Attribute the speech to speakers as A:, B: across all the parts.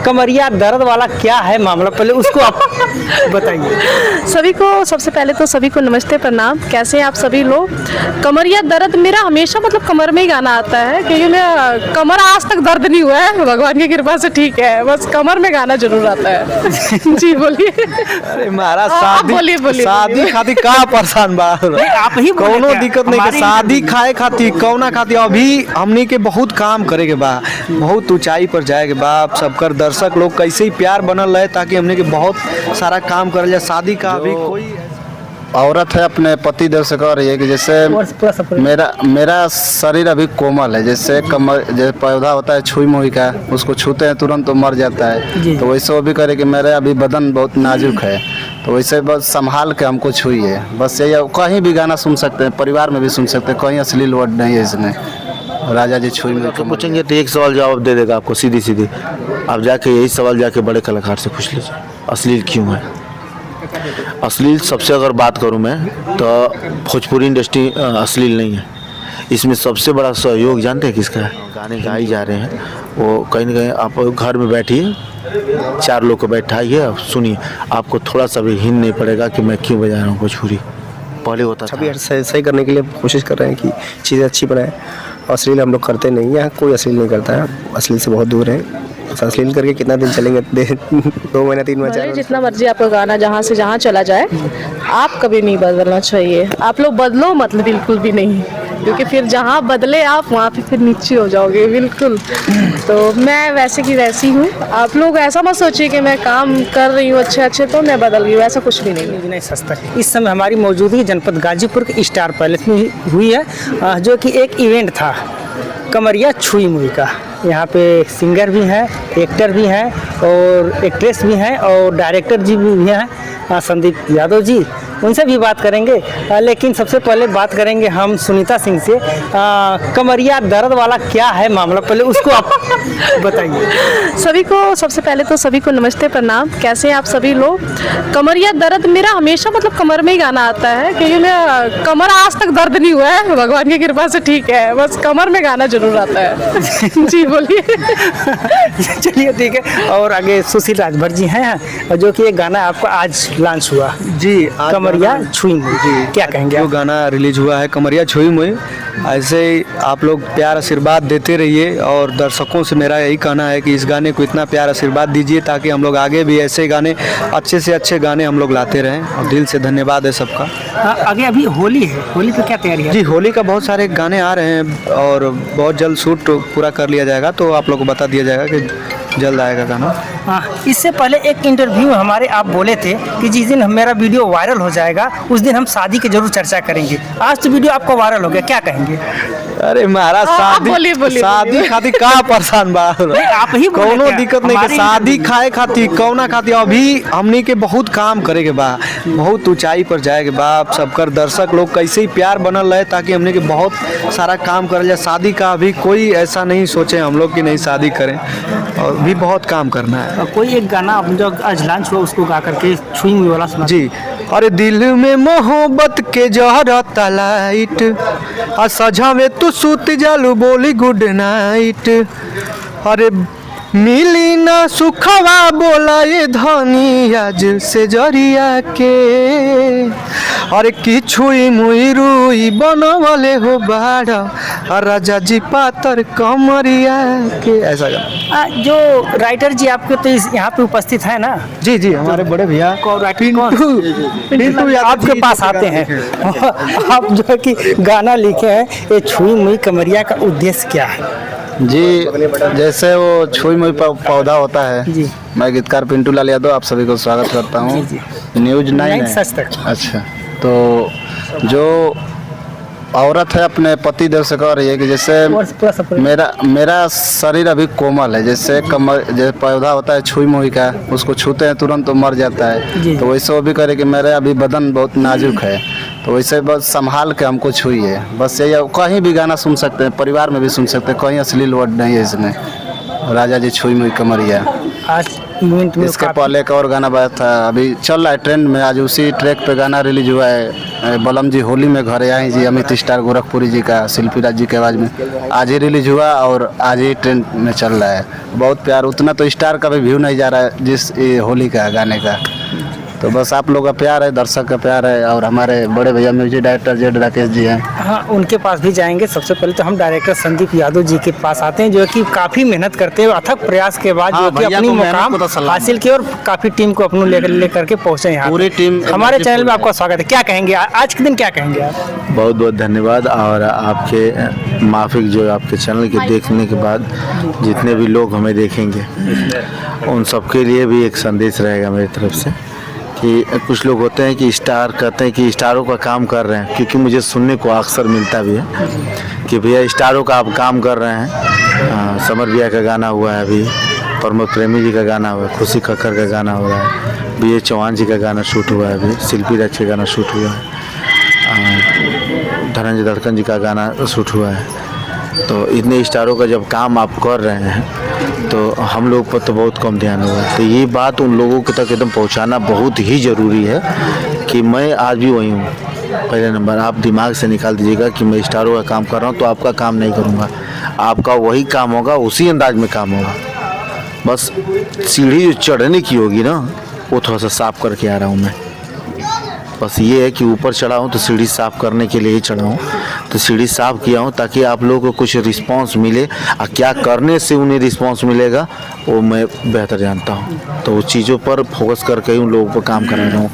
A: कमरिया दर्द वाला क्या है मामला, पहले उसको आप बताइए।
B: सभी को सबसे पहले तो सभी को नमस्ते प्रणाम। कैसे हैं आप सभी लोग। कमरिया दर्द मेरा हमेशा मतलब कमर में ही गाना आता है, क्योंकि मेरा कमर आज तक दर्द नहीं हुआ है, भगवान की कृपा से ठीक है, बस कमर में गाना जरूर आता है। जी बोलिए।
C: अरे महाराज
B: बोलिए।
C: शादी खाती का परेशान बा,
A: आप ही बोले
C: कोनो
A: क्या?
C: दिक्कत नहीं के शादी खाए खाती कौना खाती अभी हमनी के बहुत काम करे के बा, बहुत ऊंचाई पर जाए के बा। सबकर दर्शक लोग कैसे ही प्यार बनल रहे ताकि हमने के बहुत सारा काम करल जाए। शादी का अभी कोई
D: औरत है अपने पति देव से कह रही है कि जैसे मेरा शरीर अभी कोमल है, जैसे कमर जैसे पौधा होता है छुई मुई का, उसको छूते हैं तुरंत तो मर जाता है, तो वैसे वो भी करे कि मेरे अभी बदन बहुत नाजुक है, तो वैसे बस संभाल के हमको छुइए। बस यही, कहीं भी गाना सुन सकते हैं, परिवार में भी सुन सकते हैं, कहीं अश्लील वर्ड नहीं है इसमें। राजा जी छुई मुई
E: तो पूछेंगे तो एक सवाल जवाब दे देगा आपको सीधी सीधी। आप जाके यही सवाल जाके बड़े कलाकार से पूछ लीजिए, अश्लील क्यों है। अश्लील सबसे अगर बात करूं मैं तो भोजपुरी इंडस्ट्री अश्लील नहीं है। इसमें सबसे बड़ा सहयोग जानते हैं किसका है। गाने गाए जा रहे हैं वो कहीं ना कहीं आप घर में बैठिए, 4 लोग को बैठाइए, आप सुनिए, आपको थोड़ा सा भी हिंट नहीं पड़ेगा कि मैं क्यों बजा रहा हूँ भोजपुरी। पहले होता था।
F: अभी सही करने के लिए कोशिश कर रहे हैं कि चीज़ें अच्छी बनाएं। अश्लील हम लोग करते नहीं हैं, कोई अश्लील नहीं करता है, अश्लील से बहुत दूर है। अश्लील करके कितना दिन चलेंगे 2 महीना 3 महीना 4 महीना।
B: जितना मर्जी आपका गाना जहाँ से जहाँ चला जाए, आप कभी नहीं बदलना चाहिए। आप लोग बदलो मतलब बिल्कुल भी नहीं, क्योंकि फिर जहाँ बदले आप वहाँ पे फिर नीचे हो जाओगे बिल्कुल। तो मैं वैसे की वैसी हूँ, आप लोग ऐसा मत सोचिए कि मैं काम कर रही हूँ अच्छे तो मैं बदल गई हूँ, ऐसा कुछ भी नहीं है।
A: नहीं सस्ता है। इस समय हमारी मौजूदगी जनपद गाजीपुर के स्टार पैलेस में हुई है, जो कि एक इवेंट था कमरिया छुई मुई का। यहाँ पे सिंगर भी हैं, एक्टर भी हैं और एक्ट्रेस भी हैं और डायरेक्टर जी भी हैं, संदीप यादव जी, उनसे भी बात करेंगे। लेकिन सबसे पहले बात करेंगे हम सुनीता सिंह से। कमरिया दर्द वाला क्या है मामला, पहले उसको आप बताइए।
B: सभी को सबसे पहले तो सभी को नमस्ते प्रणाम। कैसे हैं आप सभी लोग। कमरिया दर्द मेरा हमेशा मतलब कमर में ही गाना आता है, क्योंकि मेरा कमर आज तक दर्द नहीं हुआ है, भगवान की कृपा से ठीक है, बस कमर में गाना जरूर आता है। जी बोलिए।
A: चलिए ठीक है। और आगे सुशील राजभर जी हैं, जो कि एक गाना आपका आज लॉन्च हुआ
C: जी
A: कमरिया छुई मुई, क्या कहेंगे।
C: जो गाना रिलीज हुआ है कमरिया छुई मुई, ऐसे ही आप लोग प्यार आशीर्वाद देते रहिए और दर्शकों से मेरा यही कहना है कि इस गाने को इतना प्यार आशीर्वाद दीजिए ताकि हम लोग आगे भी ऐसे गाने अच्छे से अच्छे गाने हम लोग लाते रहें। और दिल से धन्यवाद है सबका।
A: आगे अभी होली है, होली की क्या तैयारी है।
C: जी होली का बहुत सारे गाने आ रहे हैं और बहुत जल्द शूट पूरा कर लिया जाएगा, तो आप लोग को बता दिया जाएगा कि जल्द आएगा गाना।
A: इससे पहले एक इंटरव्यू हमारे आप बोले थे कि जिस दिन मेरा वीडियो वायरल हो जाएगा उस दिन हम शादी की जरूर चर्चा करेंगे। आज तो वीडियो आपका वायरल हो गया, क्या कहेंगे।
C: अरे महाराज शादी खाती का परेशान बा,
A: आप ही बोले
C: कोनो
A: क्या?
C: दिक्कत नहीं के शादी खाए खाती कौना खाती अभी हमनी के बहुत काम करे के बा, बहुत ऊंचाई पर जाए के बा। सबकर दर्शक लोग कैसे ही प्यार बनल रहे ताकि हमने के बहुत सारा काम करल जाए। शादी का अभी कोई ऐसा नहीं सोचे हम लोग कि नहीं शादी करें, और भी बहुत काम करना है।
A: कोई एक गाना जो आज लॉन्च हुआ उसको गा करके छुई मुई वाला सुना।
C: जी अरे दिल में मोहब्बत के जहरता लाइट, सजा में तू सूत जालू बोली गुड नाइट। अरे मिली ना सुखवा बोला ये धनी आज से जरिया के, अरे की छुई मुई रुई बनवले हो बाड़ा राजा जी पातर कमरिया के, ऐसा गाना।
A: जो राइटर जी आपके तो यहाँ पे उपस्थित है ना।
C: जी जी हमारे बड़े भैया
A: पिंटू आपके पास आते हैं। आप जो है कि गाना लिखे हैं, ये छुई मुई कमरिया का उद्देश्य क्या है।
D: जी जैसे वो छुई मुई पौधा होता है
A: जी।
D: मैं गीतकार पिंटू लाल यादव आप सभी को स्वागत करता हूँ। न्यूज 9
A: सच तक।
D: अच्छा, तो जो औरत है अपने पति देव से कह रही है कि जैसे मेरा शरीर अभी कोमल है, जैसे कमर जैसे पौधा होता है छुई मुई का, उसको छूते हैं तुरंत तो मर जाता है, तो वैसे वो भी करे कि मेरे अभी बदन बहुत नाजुक है, तो वैसे बस संभाल के हमको छुइए। बस यही, कहीं भी गाना सुन सकते हैं, परिवार में भी सुन सकते हैं, कहीं अश्लील वर्ड नहीं है इसमें। राजा जी छुई मुई कमरिया।
A: आज इवेंट में
D: इसके
A: काफी-
D: पहले एक और गाना बजा था, अभी चल रहा है ट्रेंड में, आज उसी ट्रैक पे गाना रिलीज हुआ है। बलम जी होली में घरे आए जी, अमित स्टार गोरखपुरी जी का, शिल्पी राज जी के आवाज़ में आज ही रिलीज हुआ और आज ही ट्रेंड में चल रहा है। बहुत प्यार, उतना तो स्टार का भी व्यू नहीं जा रहा है जिस ये होली का गाने का। तो बस आप लोग का प्यार है, दर्शक का प्यार है, और हमारे बड़े भैया music director Z Rakesh ji हैं।
A: हाँ, उनके पास भी जाएंगे। सबसे पहले तो हम डायरेक्टर संदीप यादव जी के पास आते हैं, जो कि काफ़ी मेहनत करते हैं, अथक प्रयास के बाद
D: हाँ,
A: जो कि
D: भैया
A: अपनी
D: को मेहनत
A: मुकाम
D: को तो सलाम
A: हासिल की और काफ़ी टीम को अपनों लेकर के पहुँचे यहाँ।
D: पूरी टीम
A: हमारे चैनल में आपका स्वागत है। क्या कहेंगे आज के दिन, क्या कहेंगे आप?
E: बहुत बहुत धन्यवाद। और आपके माफिक जो आपके चैनल के देखने के बाद जितने भी लोग हमें देखेंगे उन सबके लिए भी एक संदेश रहेगा मेरी तरफ से कि कुछ लोग होते हैं कि स्टार कहते हैं कि स्टारों का काम कर रहे हैं, क्योंकि मुझे सुनने को अक्सर मिलता भी है कि भैया स्टारों का आप काम कर रहे हैं। समर भैया का गाना हुआ है, अभी प्रमोद प्रेमी जी का गाना हुआ है, खुशी खक्कर का गाना हो रहा है, बी ए चौहान जी का गाना शूट हुआ है, अभी शिल्पी राज का गाना शूट हुआ है, धनंजय धड़कन जी का गाना शूट हुआ है। तो इतने स्टारों का जब काम आप कर रहे हैं तो हम लोग पर तो बहुत कम ध्यान हुआ है। तो ये बात उन लोगों के तक एकदम पहुंचाना बहुत ही ज़रूरी है कि मैं आज भी वही हूँ। पहले नंबर आप दिमाग से निकाल दीजिएगा कि मैं स्टारों का काम कर रहा हूँ तो आपका काम नहीं करूँगा, आपका वही काम होगा, उसी अंदाज में काम होगा। बस सीढ़ी जो चढ़ने की होगी ना वो थोड़ा सा साफ करके आ रहा हूँ मैं। बस ये है कि ऊपर चढ़ा हूँ तो सीढ़ी साफ़ करने के लिए ही चढ़ा हूँ। तो सीढ़ी साफ़ किया हूँ ताकि आप लोगों को कुछ रिस्पांस मिले, और क्या करने से उन्हें रिस्पांस मिलेगा वो मैं बेहतर जानता हूँ। तो उस चीज़ों पर फोकस करके ही उन लोगों पर काम करा रहा हूँ।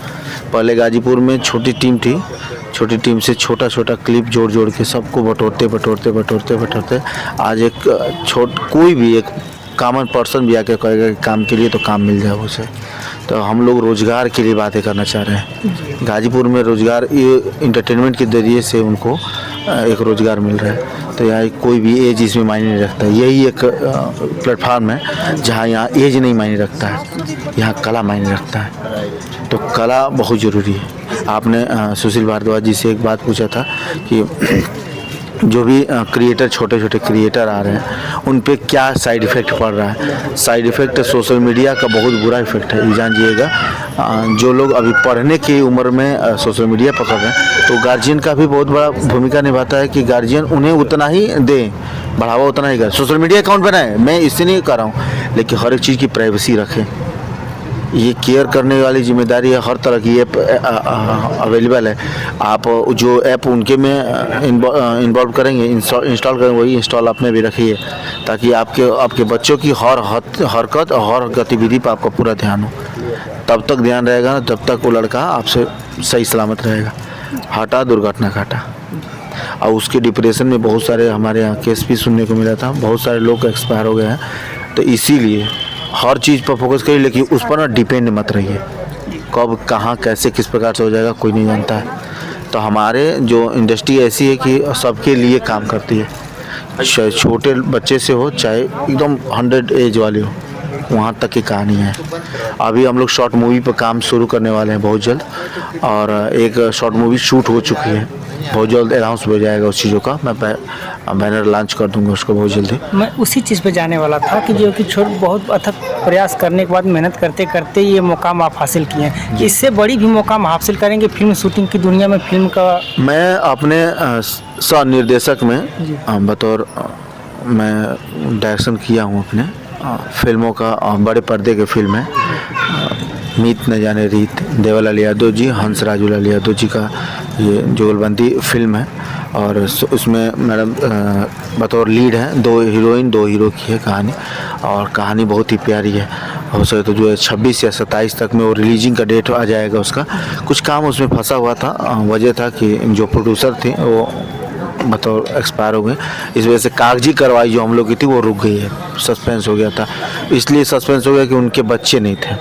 E: पहले गाजीपुर में छोटी टीम थी, छोटी टीम से छोटा छोटा क्लिप जोड़ जोड़ के सबको बटोरते आज एक कोई भी एक कॉमन पर्सन भी आके कहेगा कि काम के लिए तो काम मिल जाए उसे। तो हम लोग रोज़गार के लिए बातें करना चाह रहे हैं। गाजीपुर में रोज़गार ये इंटरटेनमेंट के जरिए से उनको एक रोज़गार मिल रहा है। तो यहाँ कोई भी एज इसमें मायने नहीं रखता। यही एक प्लेटफार्म है जहाँ यहाँ एज नहीं मायने रखता है, यहाँ कला मायने रखता है। तो कला बहुत ज़रूरी है। आपने सुशील भारद्वाज जी से एक बात पूछा था कि जो भी क्रिएटर छोटे छोटे क्रिएटर आ रहे हैं उन पे क्या साइड इफ़ेक्ट पड़ रहा है। साइड इफ़ेक्ट सोशल मीडिया का बहुत बुरा इफ़ेक्ट है, ये जानिएगा। जो लोग अभी पढ़ने की उम्र में सोशल मीडिया पकड़ रहे हैं तो गार्जियन का भी बहुत बड़ा भूमिका निभाता है कि गार्जियन उन्हें उतना ही दे, बढ़ावा उतना ही करे। सोशल मीडिया अकाउंट बनाए, मैं इससे नहीं कर रहा हूँ, लेकिन हर एक चीज़ की प्राइवेसी रखें। ये केयर करने वाली जिम्मेदारी है। हर तरह की ऐप अवेलेबल है। आप जो ऐप उनके में इन्वॉल्व करेंगे, इंस्टॉल करेंगे, वही इंस्टॉल आप में भी रखिए ताकि आपके बच्चों की हर हरकत और हर गतिविधि पर आपका पूरा ध्यान हो। तब तक ध्यान रहेगा जब तक वो लड़का आपसे सही सलामत रहेगा। हटा दुर्घटना घाटा। और उसके डिप्रेशन में बहुत सारे हमारे यहाँ केस भी सुनने को मिला था, बहुत सारे लोग एक्सपायर हो गए हैं। तो इसीलिए हर चीज़ पर फोकस करिए, लेकिन उस पर ना डिपेंड मत रहिए। कब कहाँ कैसे किस प्रकार से हो जाएगा कोई नहीं जानता है। तो हमारे जो इंडस्ट्री ऐसी है कि सबके लिए काम करती है, चाहे छोटे बच्चे से हो चाहे एकदम 100 एज वाले हो, वहाँ तक की कहानी है। अभी हम लोग शॉर्ट मूवी पर काम शुरू करने वाले हैं बहुत जल्द, और एक शॉर्ट मूवी शूट हो चुकी है, बहुत जल्द अनाउंस हो जाएगा उस चीज़ों का। मैं बैनर लॉन्च कर दूंगा उसको बहुत जल्दी।
A: मैं उसी चीज़ पे जाने वाला था कि जो कि बहुत अथक प्रयास करने के बाद मेहनत करते करते ये मुकाम आप हासिल किए हैं। इससे बड़ी भी मुकाम हासिल करेंगे फिल्म शूटिंग की दुनिया में। फिल्म का मैं
E: अपने सह निर्देशक में बतौर मैं डायरेक्शन किया हूँ अपने फिल्मों का। बड़े पर्दे के फिल्म है मीत न जाने रीत, देवलाल यादव जी, हंस राजूलाल यादव जी का ये जुगलबंदी फिल्म है। और उसमें मैडम बतौर लीड है, 2 हीरोइन 2 हीरो की है कहानी, और कहानी बहुत ही प्यारी है। हो सके तो जो है 26 या 27 तक में वो रिलीजिंग का डेट आ जाएगा उसका। कुछ काम उसमें फंसा हुआ था, वजह था कि जो प्रोड्यूसर थे वो बतौर एक्सपायर हो गए, इस वजह से कागजी कार्रवाई जो हम लोग की थी वो रुक गई है। सस्पेंस हो गया था, इसलिए सस्पेंस हो गया कि उनके बच्चे नहीं थे।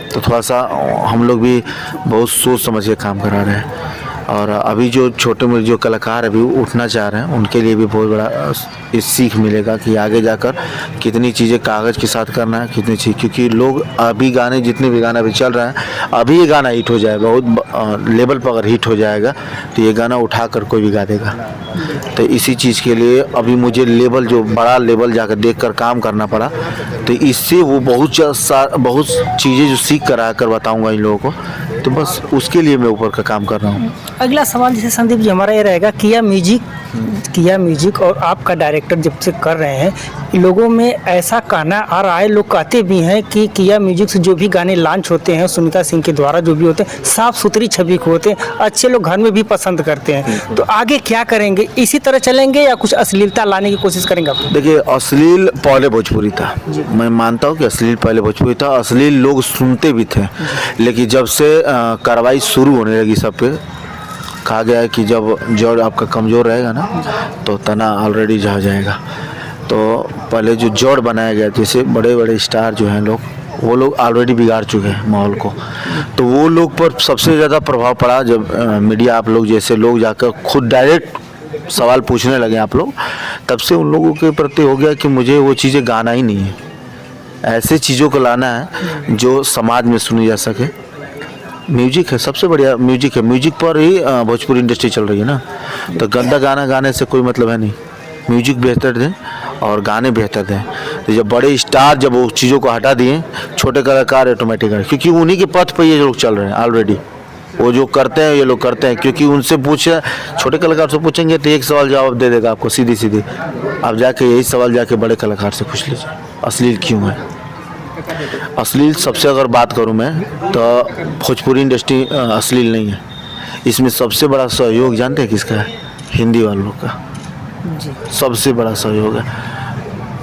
E: तो थोड़ा सा हम लोग भी बहुत सोच समझ के काम करा रहे हैं। और अभी जो छोटे मोटे जो कलाकार अभी उठना चाह रहे हैं उनके लिए भी बहुत बड़ा इस सीख मिलेगा कि आगे जाकर कितनी चीज़ें कागज़ के साथ करना है, कितनी चीज़। क्योंकि लोग अभी गाने जितने भी गाना अभी चल रहा है, अभी ये गाना हिट हो जाएगा, बहुत लेवल पर अगर हिट हो जाएगा तो ये गाना उठाकर कोई भी गा देगा। तो इसी चीज़ के लिए अभी मुझे लेवल, जो बड़ा लेवल जाकर देखकर काम करना पड़ा, तो इससे वो बहुत चीज़ें जो सीख कर आकर बताऊंगा इन लोगों को, तो बस उसके लिए मैं ऊपर का काम कर रहा हूँ।
A: अगला सवाल जैसे संदीप जी हमारा ये रहेगा, किया म्यूजिक और आपका डायरेक्टर जब से कर रहे हैं, लोगों में ऐसा कहना आ रहा है, लोग कहते भी हैं कि किया म्यूजिक से जो भी गाने लॉन्च होते हैं सुनीता सिंह के द्वारा जो भी होते हैं साफ सुथरी छवि के होते हैं, अच्छे लोग घर में भी पसंद करते हैं। तो आगे क्या करेंगे, इसी तरह चलेंगे या कुछ अश्लीलता लाने की कोशिश करेंगे आप?
E: देखिए, अश्लील पहले भोजपुरी था, मैं मानता हूँ कि अश्लील पहले भोजपुरी था, अश्लील लोग सुनते भी थे, लेकिन जब से कार्रवाई शुरू होने लगी सब पे, कहा गया है कि जब जड़ आपका कमज़ोर रहेगा ना तो तना ऑलरेडी जा जाएगा। तो पहले जो जड़ बनाया गया, जैसे बड़े बड़े स्टार जो हैं लोग, वो लोग ऑलरेडी बिगाड़ चुके हैं माहौल को, तो वो लोग पर सबसे ज़्यादा प्रभाव पड़ा जब मीडिया, आप लोग जैसे लोग जाकर खुद डायरेक्ट सवाल पूछने लगे आप लोग, तब से उन लोगों के प्रति हो गया कि मुझे वो चीज़ें गाना ही नहीं है, ऐसे चीज़ों को लाना है जो समाज में सुनी जा सके। म्यूजिक है, सबसे बढ़िया म्यूजिक है, म्यूजिक पर ही भोजपुरी इंडस्ट्री चल रही है ना, तो गंदा गाना गाने से कोई मतलब है नहीं, म्यूजिक बेहतर दें और गाने बेहतर दें। तो जब बड़े स्टार जब वो चीज़ों को हटा दिए, छोटे कलाकार ऑटोमेटिक है, क्योंकि उन्हीं के पथ पर ये लोग चल रहे हैं ऑलरेडी, वो जो करते हैं ये लोग करते हैं, क्योंकि उनसे पूछे, छोटे कलाकार से पूछेंगे तो एक सवाल जवाब दे देगा आपको सीधी, आप जाके यही सवाल जाके बड़े कलाकार से पूछ लीजिए, अश्लील क्यों है। अश्लील सबसे अगर बात करूं मैं तो भोजपुरी इंडस्ट्री अश्लील नहीं है, इसमें सबसे बड़ा सहयोग जानते हैं किसका है? हिंदी वालों का सबसे बड़ा सहयोग है।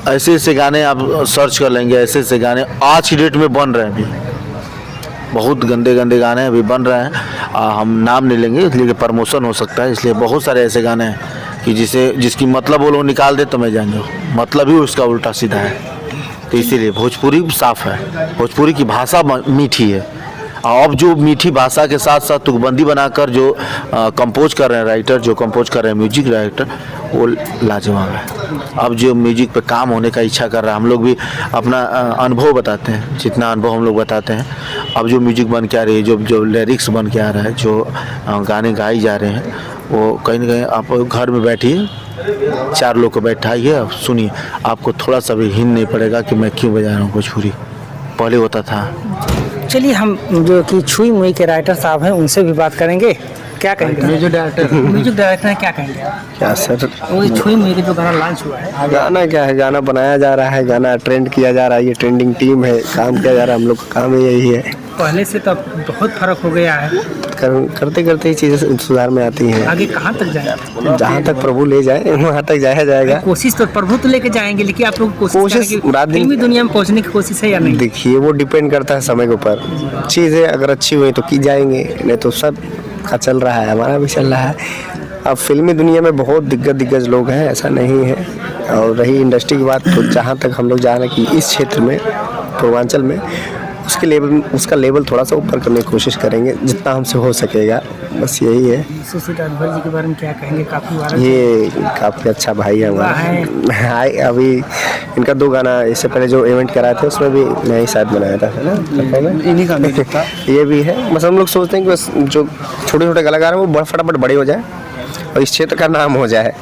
E: ऐसे ऐसे गाने आप सर्च कर लेंगे, ऐसे ऐसे गाने आज की डेट में बन रहे हैं, अभी बहुत गंदे गंदे गाने अभी बन रहे हैं, हम नाम नहीं लेंगे इसलिए कि प्रमोशन हो सकता है, इसलिए बहुत सारे ऐसे गाने हैं कि जिसकी मतलब वो लोग निकाल दे तो मैं जान जाऊँ, मतलब ही उसका उल्टा सीधा है। तो इसीलिए भोजपुरी साफ है, भोजपुरी की भाषा मीठी है, अब जो मीठी भाषा के साथ साथ तुकबंदी बनाकर जो कंपोज कर रहे हैं राइटर, जो कंपोज कर रहे हैं म्यूजिक डायरेक्टर, वो लाजवाब है। अब जो म्यूजिक पे काम होने का इच्छा कर रहा है, हम लोग भी अपना अनुभव बताते हैं, जितना अनुभव हम लोग बताते हैं, अब जो म्यूजिक बन के आ रही है, जो लिरिक्स बन के आ रहा है, जो गाने गाए जा रहे हैं, वो कहीं ना कहीं आप घर में बैठिए, 4 लोग को बैठाइए, आप सुनिए, आपको थोड़ा सा भी हिंट नहीं पड़ेगा कि मैं क्यों बजा रहा हूँ भोजपुरी, पहले होता था।
A: चलिए हम जो कि छुई मुई के राइटर साहब हैं उनसे भी बात करेंगे, क्या कहेंगे? म्यूजिक डायरेक्टर है, क्या कहेंगे?
F: क्या सर,
A: वो छुई मुई के जो गाना लॉन्च हुआ है,
F: गाना क्या है, गाना बनाया जा रहा है, गाना ट्रेंड किया जा रहा है, ये ट्रेंडिंग टीम है, काम किया जा रहा है, हम लोग का काम ही यही है।
A: पहले से तो बहुत फर्क हो गया है,
F: करते करते ही चीज़ें सुधार में आती हैं।
A: आगे कहाँ तक जाएंगे?
F: जहाँ तक प्रभु ले जाए वहाँ तक जाया जाएगा।
A: कोशिश तो प्रभु तो लेके जाएंगे, लेकिन आप लोग
F: कोशिश रात दिन
A: फिल्मी दुनिया में पहुँचने की कोशिश है या नहीं?
F: देखिए, वो डिपेंड करता है समय के ऊपर, चीज़ें अगर अच्छी हुई तो की जाएंगे, नहीं तो सब का चल रहा है, हमारा भी चल रहा है। अब फिल्मी दुनिया में बहुत दिग्गज लोग हैं, ऐसा नहीं है। और रही इंडस्ट्री की बात, तो जहाँ तक हम लोग जा रहे हैं कि इस क्षेत्र में, पूर्वांचल में, उसका लेवल थोड़ा सा ऊपर करने की कोशिश करेंगे जितना हमसे हो सकेगा, बस यही है।
A: सुशील राजभर जी के बारे में क्या कहेंगे? काफ़ी
F: ये काफ़ी अच्छा भाई है हमारा। हाय, अभी इनका 2 गाना इससे पहले जो इवेंट कराए थे उसमें भी मैं ही साथ बनाया था, है ना,
A: इन्हीं का म्यूजिक था।
F: ये भी है, बस हम लोग सोचते हैं कि बस जो छोटे छोटे कलाकार हैं वो फटाफट बड़े हो जाए और इस क्षेत्र का नाम हो जाए।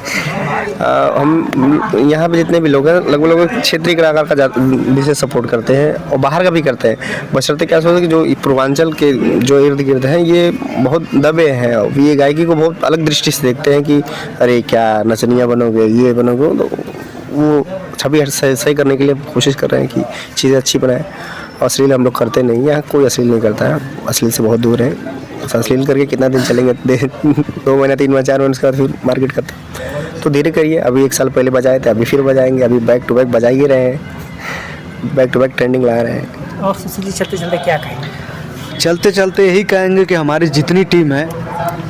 F: हम यहाँ पे जितने भी लोग हैं लगभग क्षेत्रीय कलाकार का विशेष सपोर्ट करते हैं और बाहर का भी करते हैं, बशर्ते क्या सोचते हैं कि जो पूर्वांचल के जो इर्द गिर्द हैं ये बहुत दबे हैं, और ये गायकी को बहुत अलग दृष्टि से देखते हैं कि अरे क्या नचनिया बनोगे, ये बनोगे, तो वो छवि सही करने के लिए कोशिश कर रहे हैं कि चीज़ें अच्छी बनाएं। अश्लील हम लोग करते नहीं, यहाँ कोई अश्लील नहीं करता है, अश्लील से बहुत दूर है। अश्लील करके कितना दिन चलेंगे, 2 महीना 3 महीना 4 महीने उसके बाद फिर मार्केट करते हैं, तो धीरे करिए। अभी 1 साल पहले बजाए थे, अभी फिर बजाएंगे, अभी बैक टू बैक बजा ही रहे हैं, बैक टू बैक ट्रेंडिंग ला रहे हैं।
A: और सुशील जी चलते चलते क्या कहेंगे?
C: चलते चलते यही कहेंगे कि हमारी जितनी टीम है,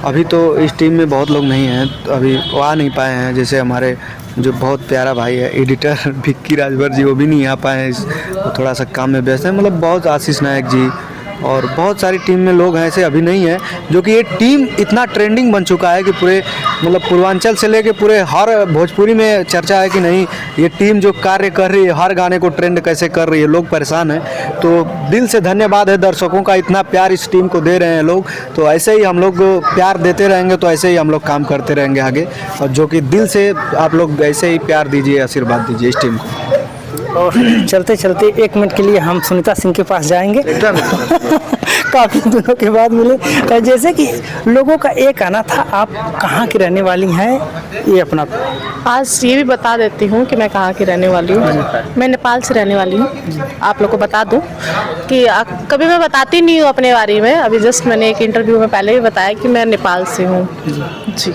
C: अभी तो इस टीम में बहुत लोग नहीं हैं, तो अभी वो आ नहीं पाए हैं। जैसे हमारे जो बहुत प्यारा भाई है एडिटर विक्की राजभर जी, वो भी नहीं आ पाए हैं, वो थोड़ा सा काम में व्यस्त हैं। मतलब बहुत आशीष नायक जी, और बहुत सारी टीम में लोग हैं ऐसे अभी नहीं है, जो कि ये टीम इतना ट्रेंडिंग बन चुका है कि पूरे मतलब पूर्वांचल से लेके पूरे हर भोजपुरी में चर्चा है कि नहीं ये टीम जो कार्य कर रही है, हर गाने को ट्रेंड कैसे कर रही है, लोग परेशान हैं। तो दिल से धन्यवाद है दर्शकों का, इतना प्यार इस टीम को दे रहे हैं लोग। तो ऐसे ही हम लोग प्यार देते रहेंगे, तो ऐसे ही हम लोग काम करते रहेंगे आगे, और जो कि दिल से आप लोग ऐसे ही प्यार दीजिए, आशीर्वाद दीजिए इस टीम को।
A: और चलते चलते 1 मिनट के लिए हम सुनीता सिंह के पास जाएंगे। काफ़ी दिनों के बाद मिले। और जैसे कि लोगों का एक आना था, आप कहाँ की रहने वाली हैं, ये अपना
B: आज ये भी बता देती हूँ कि मैं कहाँ की रहने वाली हूँ। मैं नेपाल से रहने वाली हूँ। आप लोग को बता दूँ कि कभी मैं बताती नहीं हूँ अपने बारे में। अभी जस्ट मैंने एक इंटरव्यू में पहले भी बताया कि मैं नेपाल से हूँ जी।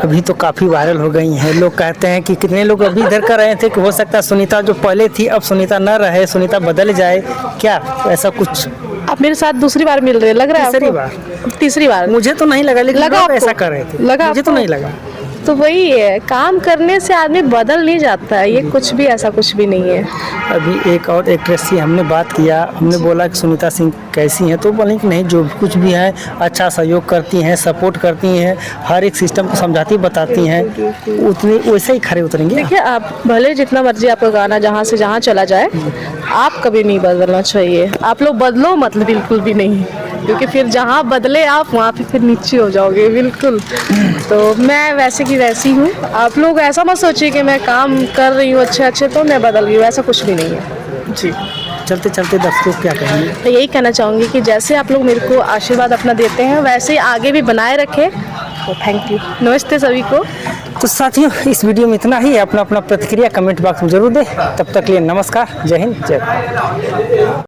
A: अभी तो काफ़ी वायरल हो गई हैं। लोग कहते हैं कि कितने लोग अभी इधर कर रहे थे कि हो सकता है सुनीता जो पहले थी अब सुनीता न रहे, सुनीता बदल जाए, क्या ऐसा कुछ?
B: आप मेरे साथ दूसरी बार मिल रहे, लग रहा है
A: तीसरी
B: आपको? तीसरी बार
A: मुझे तो नहीं लगा, लेकिन
B: लगा
A: लोग ऐसा कर रहे थे,
B: लगा
A: मुझे तो नहीं लगा।
B: तो वही है, काम करने से आदमी बदल नहीं जाता है, ये कुछ भी ऐसा कुछ भी नहीं है।
A: अभी एक और एक्ट्रेस से हमने बात किया, हमने बोला कि सुनीता सिंह कैसी हैं, तो बोले कि नहीं जो कुछ भी है अच्छा सहयोग करती हैं, सपोर्ट करती हैं, हर एक सिस्टम को समझाती बताती हैं, उतनी वैसे ही खड़े उतरेंगे।
B: देखिए, आप भले जितना मर्जी आपका गाना जहाँ से जहाँ चला जाए, आप कभी नहीं बदलना चाहिए। आप लोग बदलो मतलब बिल्कुल भी नहीं, क्योंकि फिर जहाँ बदले आप वहाँ पे फिर नीचे हो जाओगे बिल्कुल। तो मैं वैसे की वैसी हूँ। आप लोग ऐसा मत सोचिए कि मैं काम कर रही हूँ अच्छे तो मैं बदल गई हूँ, ऐसा कुछ भी नहीं है जी।
A: चलते चलते दर्शकों को क्या कहेंगे?
B: तो यही कहना चाहूँगी कि जैसे आप लोग मेरे को आशीर्वाद अपना देते हैं वैसे ही आगे भी बनाए रखें। तो थैंक यू, नमस्ते सभी को।
A: तो साथियों, इस वीडियो में इतना ही। अपना प्रतिक्रिया कमेंट बॉक्स में जरूर दें। तब तक के लिए नमस्कार, जय हिंद, जय भारत।